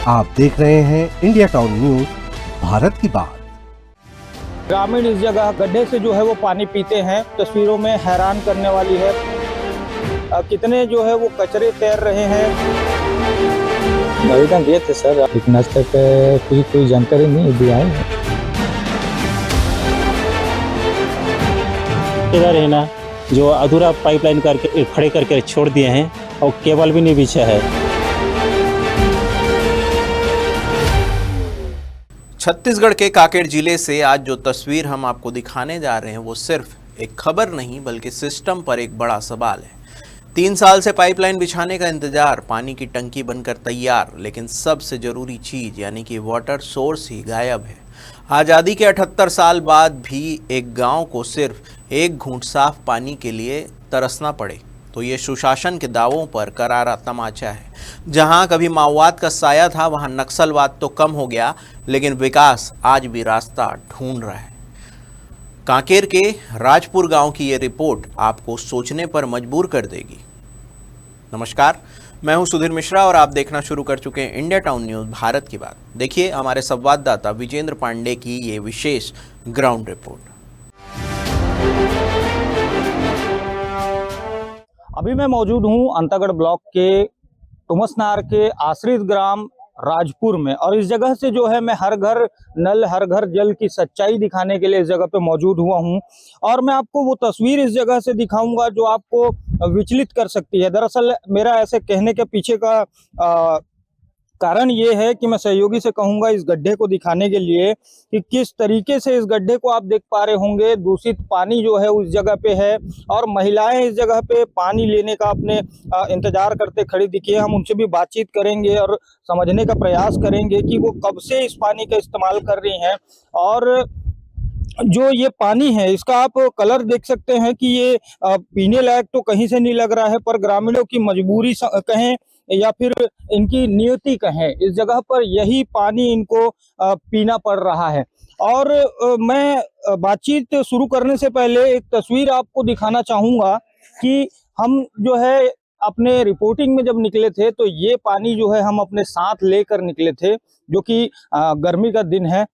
आप देख रहे हैं इंडिया टाउन न्यूज, भारत की बात। ग्रामीण इस जगह गड्ढे से जो है वो पानी पीते हैं। तस्वीरों में हैरान करने वाली है। कितने जो है वो कचरे तैर रहे हैं। आवेदन दिए थे सर, लेकिन आज तक कोई जानकारी नहीं दिया है। इधर है ना, जो अधूरा पाइपलाइन करके खड़े करके छोड़ दिए हैं और केबल भी नहीं बिछा है। छत्तीसगढ़ के कांकेर जिले से आज जो तस्वीर हम आपको दिखाने जा रहे हैं वो सिर्फ एक खबर नहीं बल्कि सिस्टम पर एक बड़ा सवाल है। 3 साल से पाइपलाइन बिछाने का इंतजार, पानी की टंकी बनकर तैयार, लेकिन सबसे जरूरी चीज यानी कि वाटर सोर्स ही गायब है। आज़ादी के 78 साल बाद भी एक गांव को सिर्फ एक घूंट साफ पानी के लिए तरसना पड़े तो ये सुशासन के दावों पर करारा तमाचा है। जहां कभी माओवाद का साया था वहां नक्सलवाद तो कम हो गया, लेकिन विकास आज भी रास्ता ढूंढ रहा है। कांकेर के राजपुर गांव की ये रिपोर्ट आपको सोचने पर मजबूर कर देगी। नमस्कार, मैं हूं सुधीर मिश्रा और आप देखना शुरू कर चुके हैं इंडिया टाउन न्यूज, भारत की बात। देखिए हमारे संवाददाता विजेंद्र पांडे की ये विशेष ग्राउंड रिपोर्ट। अभी मैं मौजूद हूं अंतागढ़ ब्लॉक के तुमसनार के आश्रित ग्राम राजपुर में, और इस जगह से जो है मैं हर घर नल हर घर जल की सच्चाई दिखाने के लिए इस जगह पे मौजूद हुआ हूं। और मैं आपको वो तस्वीर इस जगह से दिखाऊंगा जो आपको विचलित कर सकती है। दरअसल मेरा ऐसे कहने के पीछे का कारण ये है कि मैं सहयोगी से कहूंगा इस गड्ढे को दिखाने के लिए कि किस तरीके से इस गड्ढे को आप देख पा रहे होंगे। दूषित पानी जो है उस जगह पे है और महिलाएं इस जगह पे पानी लेने का अपने इंतजार करते खड़ी दिखी है। हम उनसे भी बातचीत करेंगे और समझने का प्रयास करेंगे कि वो कब से इस पानी का इस्तेमाल कर रही हैं। और जो ये पानी है इसका आप कलर देख सकते हैं कि ये पीने लायक तो कहीं से नहीं लग रहा है, पर ग्रामीणों की मजबूरी कहें या फिर इनकी नियति कहें, इस जगह पर यही पानी इनको पीना पड़ रहा है। और मैं बातचीत शुरू करने से पहले एक तस्वीर आपको दिखाना चाहूंगा कि हम जो है अपने रिपोर्टिंग में जब निकले थे तो ये पानी जो है हम अपने साथ लेकर निकले थे, जो कि गर्मी का दिन है।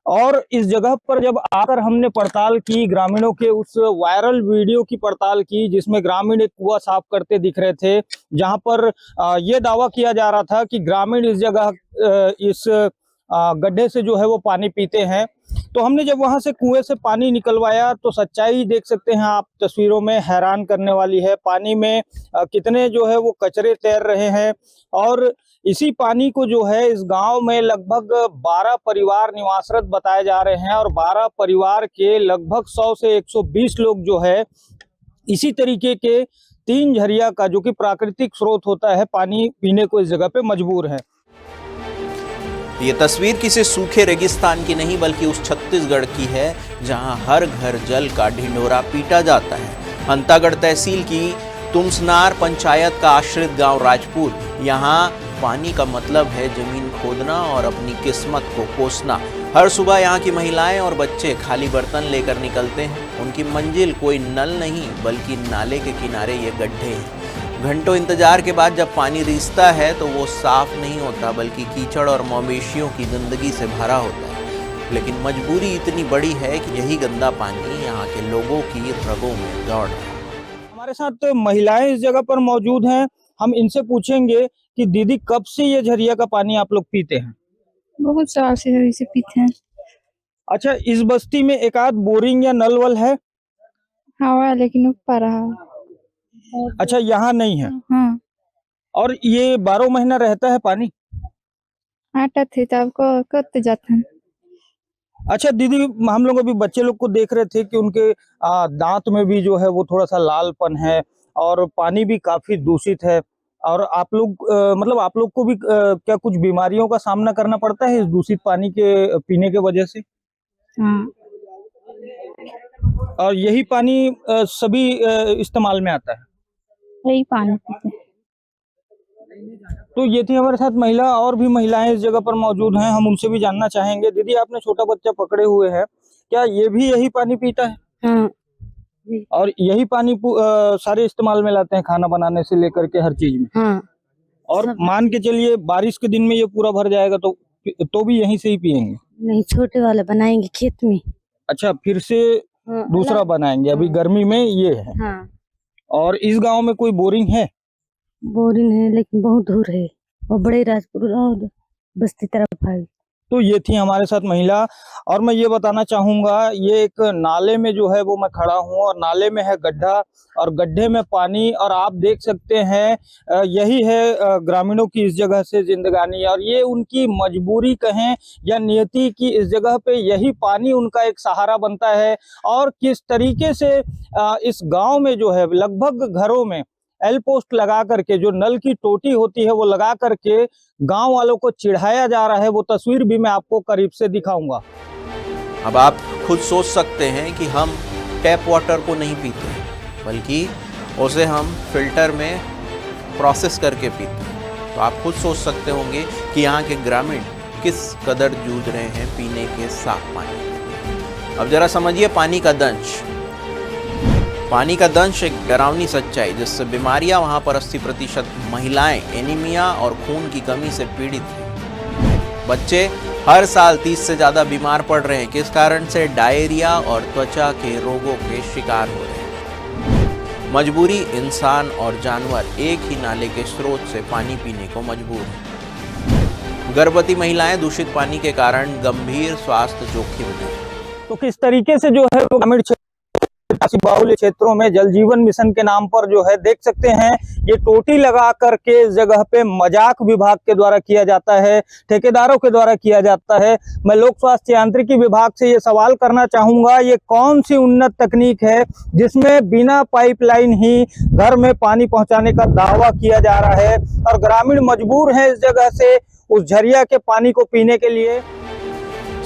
और इस जगह पर जब आकर हमने पड़ताल की, ग्रामीणों के उस वायरल वीडियो की पड़ताल की जिसमें ग्रामीण एक कुआं साफ करते दिख रहे थे, जहां पर ये दावा किया जा रहा था कि ग्रामीण इस जगह इस गड्ढे से जो है वो पानी पीते हैं। तो हमने जब वहां से कुएं से पानी निकलवाया तो सच्चाई देख सकते हैं आप तस्वीरों में, हैरान करने वाली है। पानी में कितने जो है वो कचरे तैर रहे हैं। और इसी पानी को जो है इस गांव में लगभग 12 परिवार निवासरत बताए जा रहे हैं और 12 परिवार के लगभग 100 से 120 लोग जो है इसी तरीके के 3 झरिया का, जो कि प्राकृतिक स्रोत होता है, पानी पीने को इस जगह पे मजबूर है। ये तस्वीर किसी सूखे रेगिस्तान की नहीं बल्कि उस छत्तीसगढ़ की है जहां हर घर जल का ढिंढोरा पीटा जाता है। अंतागढ़ तहसील की तुमसनार पंचायत का आश्रित गांव राजपुर। यहाँ पानी का मतलब है जमीन खोदना और अपनी किस्मत को कोसना। हर सुबह यहाँ की महिलाएं और बच्चे खाली बर्तन लेकर निकलते हैं। उनकी मंजिल कोई नल नहीं बल्कि नाले के किनारे ये गड्ढे हैं। घंटों इंतजार के बाद जब पानी रिसता है तो वो साफ नहीं होता बल्कि कीचड़ और मवेशियों की गंदगी से भरा होता है। लेकिन मजबूरी इतनी बड़ी है कि यही गंदा पानी यहाँ के लोगों की रगों में दौड़ रहा है। हमारे साथ महिलाएं इस जगह पर मौजूद हैं। हम इनसे पूछेंगे कि दीदी कब से ये झरिया का पानी आप लोग पीते हैं? बहुत साल से इसे पीते हैं। अच्छा, इस बस्ती में एक आध बोरिंग या नल वल है? हवा लेकिन ऊपर रहा। अच्छा, यहाँ नहीं है। हाँ। और ये 12 महीना रहता है पानी? आटा थे तब को करते जाते हैं। अच्छा दीदी, हम लोग अभी बच्चे लोग को देख रहे थे कि उनके दांत में भी जो है वो थोड़ा सा लालपन है और पानी भी काफी दूषित है। और आप लोग मतलब आप लोग को भी क्या कुछ बीमारियों का सामना करना पड़ता है इस दूषित पानी के पीने के वजह से? हाँ। और यही पानी सभी इस्तेमाल में आता है? यही पानी पीते हैं। तो ये थी हमारे साथ महिला, और भी महिलाएं इस जगह पर मौजूद हैं, हम उनसे भी जानना चाहेंगे। दीदी, आपने छोटा बच्चा पकड़े हुए हैं, क्या ये भी यही पानी पीता है? हाँ। और यही पानी सारे इस्तेमाल में लाते हैं, खाना बनाने से लेकर के हर चीज में? हाँ। और सब- मान के चलिए बारिश के दिन में ये पूरा भर जाएगा तो भी यहीं से ही पियेंगे? नहीं, छोटे वाला बनाएंगे खेत में। अच्छा, फिर से हाँ, दूसरा अलग- बनाएंगे। अभी हाँ। गर्मी में ये है। हाँ, और इस गांव में कोई बोरिंग है? बोरिंग है लेकिन बहुत दूर है और बड़े राजपुर और बस्ती तरफ है। तो ये थी हमारे साथ महिला। और मैं ये बताना चाहूंगा, ये एक नाले में जो है वो मैं खड़ा हूँ और नाले में है गड्ढा और गड्ढे में पानी। और आप देख सकते हैं यही है ग्रामीणों की इस जगह से जिंदगानी, और ये उनकी मजबूरी कहें या नियति की इस जगह पे यही पानी उनका एक सहारा बनता है। और किस तरीके से इस गांव में जो है लगभग घरों में एल पोस्ट लगा करके, जो नल की टोटी होती है वो लगा करके गांव वालों को चिढ़ाया जा रहा है। वो तस्वीर भी मैं आपको करीब से दिखाऊंगा। अब आप खुद सोच सकते हैं कि हम टैप वाटर को नहीं पीते, बल्कि उसे हम फिल्टर में प्रोसेस करके पीते हैं। तो आप खुद सोच सकते होंगे कि यहाँ के ग्रामीण किस कदर जूझ रहे हैं पीने के साफ पानी के लिए। अब जरा समझिए पानी का दंश। पानी का दंश एक डरावनी सच्चाई, जिससे बीमारियां वहां पर 80% महिलाएं एनीमिया और खून की कमी से पीड़ित हैं। बच्चे हर साल 30 से ज़्यादा बीमार पड़ रहे हैं। किस कारण से? डायरिया और त्वचा के रोगों के शिकार हो रहे हैं। मजबूरी, इंसान और जानवर एक ही नाले के स्रोत से पानी पीने को मजबूर हैं। गर्भवती महिलाएं दूषित पानी के कारण गंभीर स्वास्थ्य जोखिम में। तो किस तरीके से जो है वो ग्रामीण बाहुल्य क्षेत्रों में जल जीवन मिशन के नाम पर जो है देख सकते हैं, ये टोटी लगा करके इस जगह पे मजाक विभाग के द्वारा किया जाता है, ठेकेदारों के द्वारा किया जाता है। मैं लोक स्वास्थ्य यांत्रिकी विभाग से ये सवाल करना चाहूंगा, ये कौन सी उन्नत तकनीक है जिसमें बिना पाइपलाइन ही घर में पानी पहुंचाने का दावा किया जा रहा है और ग्रामीण मजबूर हैं इस जगह से उस झरिया के पानी को पीने के लिए।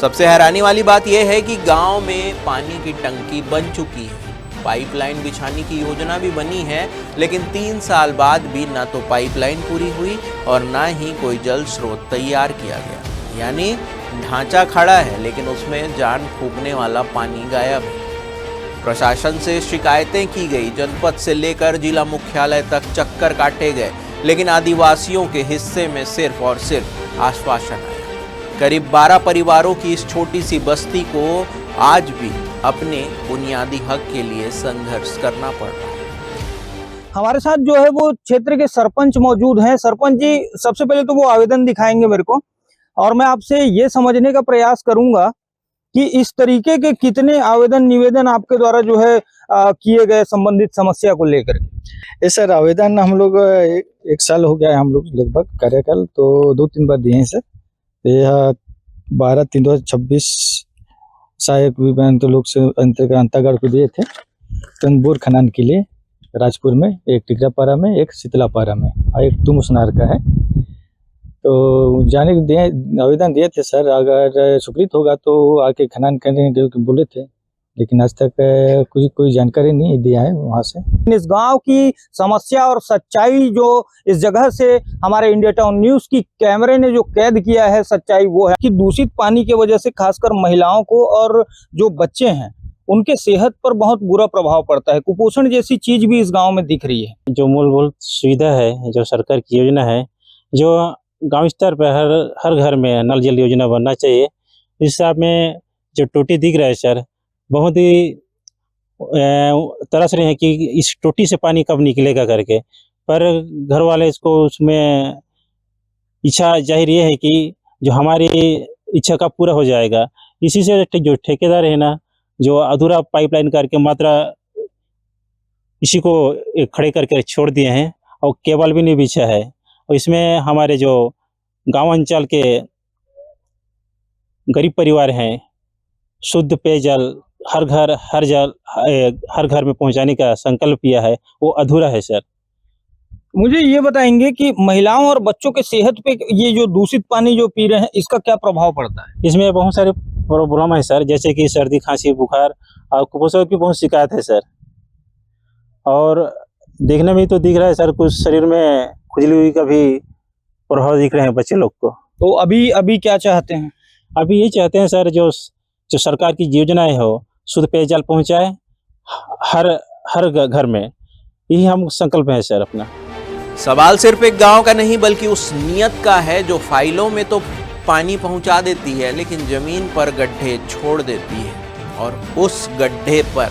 सबसे हैरानी वाली बात यह है कि गांव में पानी की टंकी बन चुकी है, पाइपलाइन बिछाने की योजना भी बनी है, लेकिन 3 साल बाद भी ना तो पाइपलाइन पूरी हुई और ना ही कोई जल स्रोत तैयार किया गया। यानी ढांचा खड़ा है लेकिन उसमें जान फूंकने वाला पानी गायब है। प्रशासन से शिकायतें की गई, जनपद से लेकर जिला मुख्यालय तक चक्कर काटे गए, लेकिन आदिवासियों के हिस्से में सिर्फ और सिर्फ आश्वासन आया। करीब 12 परिवारों की इस छोटी सी बस्ती को आज भी अपने बुनियादी हक के लिए संघर्ष करना पड़ रहा है। हमारे साथ जो है वो क्षेत्र के सरपंच मौजूद हैं। सरपंच जी, सबसे पहले तो वो आवेदन दिखाएंगे मेरे को और मैं आपसे ये समझने का प्रयास करूंगा कि इस तरीके के कितने आवेदन निवेदन आपके द्वारा जो है किए गए संबंधित समस्या को लेकर के। ये सर आवेदन हम लोग एक साल हो गया है हम लोग लगभग कार्यकाल, तो 2-3 बार दिए हैं सर। यह 12/3/2026 सहायक विभाग लोग से अंतागढ़ को दिए थे तंबूर खनन के लिए, राजपुर में, एक टिकरापारा में, एक शीतलापारा में और एक तुमुसनार का है। तो जाने के दिए आवेदन दिए थे सर, अगर स्वीकृत होगा तो आके खनन करेंगे बोले थे, लेकिन आज तक कोई जानकारी नहीं दिया है वहाँ से। इस गांव की समस्या और सच्चाई जो इस जगह से हमारे इंडिया टाउन न्यूज की कैमरे ने जो कैद किया है, सच्चाई वो है कि दूषित पानी की वजह से खासकर महिलाओं को और जो बच्चे हैं उनके सेहत पर बहुत बुरा प्रभाव पड़ता है। कुपोषण जैसी चीज भी इस गांव में दिख रही है। जो मूलभूत सुविधा है, जो सरकार की योजना है, जो गांव स्तर पर हर घर में नल जल योजना बनना चाहिए। इस हिसाब में जो टोटी दिख रहा है सर, बहुत ही तरस रहे हैं कि इस टोटी से पानी कब निकलेगा करके, पर घर वाले इसको उसमें इच्छा जाहिर ये है कि जो हमारी इच्छा का पूरा हो जाएगा। इसी से जो ठेकेदार है ना, जो अधूरा पाइपलाइन करके मात्रा इसी को खड़े करके छोड़ दिए हैं और केबल भी नहीं बिछा है। और इसमें हमारे जो गांव अंचल के गरीब परिवार हैं, शुद्ध पेयजल हर घर में पहुंचाने का संकल्प किया है, वो अधूरा है सर। मुझे ये बताएंगे कि महिलाओं और बच्चों के सेहत पे ये जो दूषित पानी जो पी रहे हैं इसका क्या प्रभाव पड़ता है? इसमें बहुत सारे प्रॉब्लम है सर, जैसे कि सर्दी, खांसी, बुखार और कुपोषण की बहुत शिकायत है सर। और देखने में तो दिख रहा है सर, कुछ शरीर में खुजली हुई का भी प्रभाव दिख रहे हैं बच्चे लोग को। तो अभी क्या चाहते हैं? अभी ये चाहते हैं सर, जो सरकार की योजनाएं हो, शुद्ध पेयजल पहुंचाए हर घर में, यही हम संकल्प है सर अपना। सवाल सिर्फ एक गांव का नहीं बल्कि उस नियत का है जो फाइलों में तो पानी पहुंचा देती है लेकिन जमीन पर गड्ढे छोड़ देती है, और उस गड्ढे पर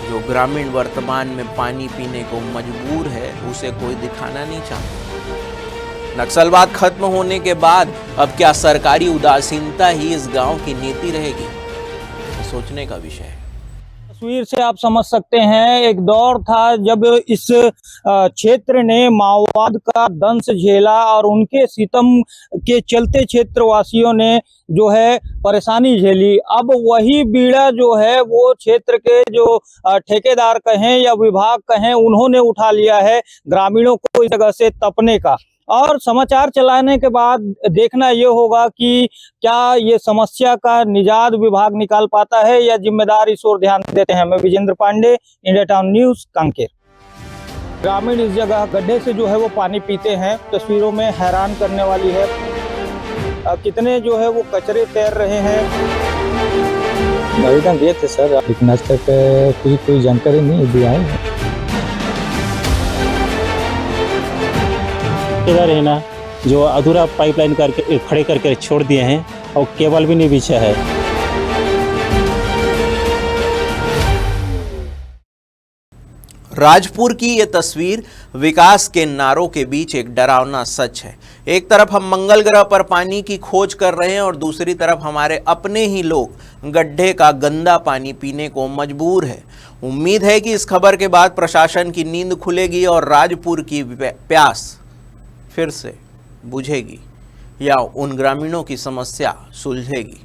जो ग्रामीण वर्तमान में पानी पीने को मजबूर है उसे कोई दिखाना नहीं चाहता। नक्सलवाद खत्म होने के बाद अब क्या सरकारी उदासीनता ही इस गांव की नीति रहेगी? सोचने का विषय है। तस्वीर से आप समझ सकते हैं, एक दौर था जब इस क्षेत्र ने माओवाद का दंश झेला और उनके सितम के चलते क्षेत्रवासियों ने जो है परेशानी झेली। अब वही बीड़ा जो है वो क्षेत्र के जो ठेकेदार कहें या विभाग कहें, उन्होंने उठा लिया है ग्रामीणों को इस जगह से तपने का। और समाचार चलाने के बाद देखना ये होगा कि क्या ये समस्या का निजात विभाग निकाल पाता है या जिम्मेदार इस ओर ध्यान देते हैं। मैं Vijendra Pandey, India town news, Kanker. ग्रामीण इस जगह गड्ढे से जो है वो पानी पीते हैं। तस्वीरों में हैरान करने वाली है, कितने जो है वो कचरे तैर रहे हैं। आवेदन दिए थे सर, लेकिन आज तक कोई जानकारी नहीं दिया है। ठेकेदार है ना, जो अधूरा पाइपलाइन करके खड़े करके छोड़ दिए हैं और केबल भी नहीं बिछा है। राजपुर की ये तस्वीर विकास के नारों के बीच एक डरावना सच है। एक तरफ हम मंगल ग्रह पर पानी की खोज कर रहे हैं और दूसरी तरफ हमारे अपने ही लोग गड्ढे का गंदा पानी पीने को मजबूर है। उम्मीद है कि इस खबर के बाद प्रशासन की नींद खुलेगी और राजपुर की प्यास फिर से बुझेगी या उन ग्रामीणों की समस्या सुलझेगी।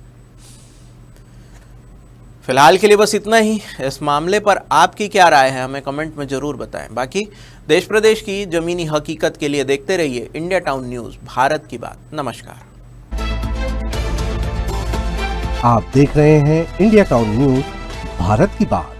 फिलहाल के लिए बस इतना ही। इस मामले पर आपकी क्या राय है हमें कमेंट में जरूर बताएं। बाकी देश प्रदेश की जमीनी हकीकत के लिए देखते रहिए इंडिया टाउन न्यूज, भारत की बात। नमस्कार। आप देख रहे हैं इंडिया टाउन न्यूज, भारत की बात।